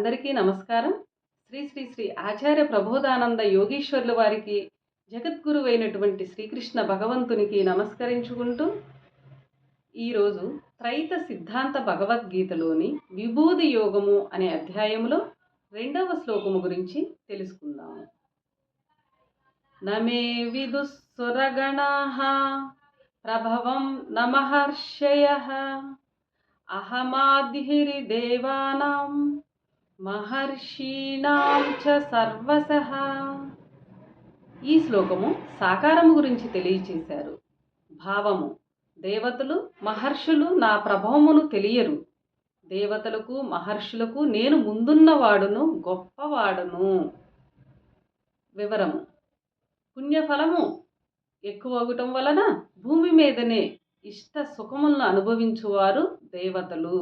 అందరికీ నమస్కారం. శ్రీ శ్రీ శ్రీ ఆచార్య ప్రబోధానంద యోగీశ్వర్ల వారికి, జగద్గురువైనటువంటి శ్రీకృష్ణ భగవంతునికి నమస్కరించుకుంటూ, ఈరోజు త్రైత సిద్ధాంత భగవద్గీతలోని విభూది యోగము అనే అధ్యాయంలో 2వ శ్లోకము గురించి తెలుసుకుందాము. నమే విదుస్సురగణాః ప్రభవం నమహర్షయః అహమాదిహిరిదేవానాం మహర్షీణాం చ సర్వసః. ఈ శ్లోకము సాకారము గురించి తెలియచేశారు. భావము: దేవతలు మహర్షులు నా ప్రభావమును తెలియరు. దేవతలకు మహర్షులకు నేను ముందున్నవాడును, గొప్పవాడును. వివరము: పుణ్యఫలము ఎక్కువగటం వలన భూమి మీదనే ఇష్ట సుఖములను అనుభవించువారు దేవతలు.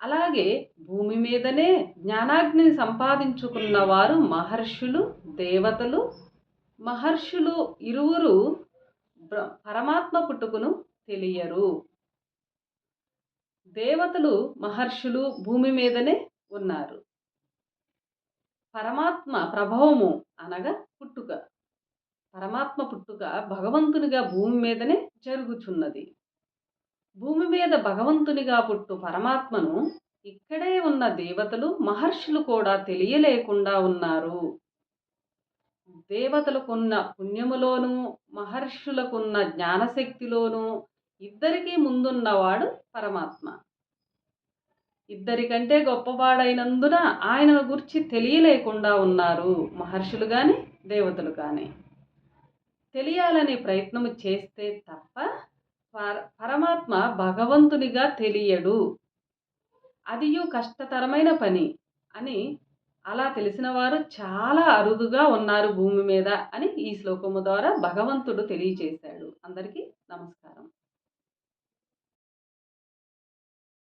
అలాగే భూమి మీదనే జ్ఞానాగ్నిని సంపాదించుకున్నవారు మహర్షులు, దేవతలు. మహర్షులు ఇరువురు పరమాత్మ పుట్టుకును తెలియరు. దేవతలు మహర్షులు భూమి మీదనే ఉన్నారు. పరమాత్మ ప్రభావము అనగా పుట్టుక, పరమాత్మ పుట్టుక భగవంతునిగా భూమి మీదనే జరుగుచున్నది. భూమి మీద భగవంతునిగా పుట్టు పరమాత్మను ఇక్కడే ఉన్న దేవతలు మహర్షులు కూడా తెలియలేకుండా ఉన్నారు. దేవతలకున్న పుణ్యములోనూ మహర్షులకున్న జ్ఞానశక్తిలోనూ ఇద్దరికీ ముందున్నవాడు పరమాత్మ. ఇద్దరికంటే గొప్పవాడైనందున ఆయనను గురించి తెలియలేకుండా ఉన్నారు మహర్షులు కానీ దేవతలు కానీ. తెలియాలనే ప్రయత్నము చేస్తే తప్ప పరమాత్మ భగవంతునిగా తెలియడు. అదియు కష్టతరమైన పని అని అలా తెలిసిన వారు చాలా అరుదుగా ఉన్నారు భూమి మీద అని ఈ శ్లోకము ద్వారా భగవంతుడు తెలియచేశాడు. అందరికీ నమస్కారం.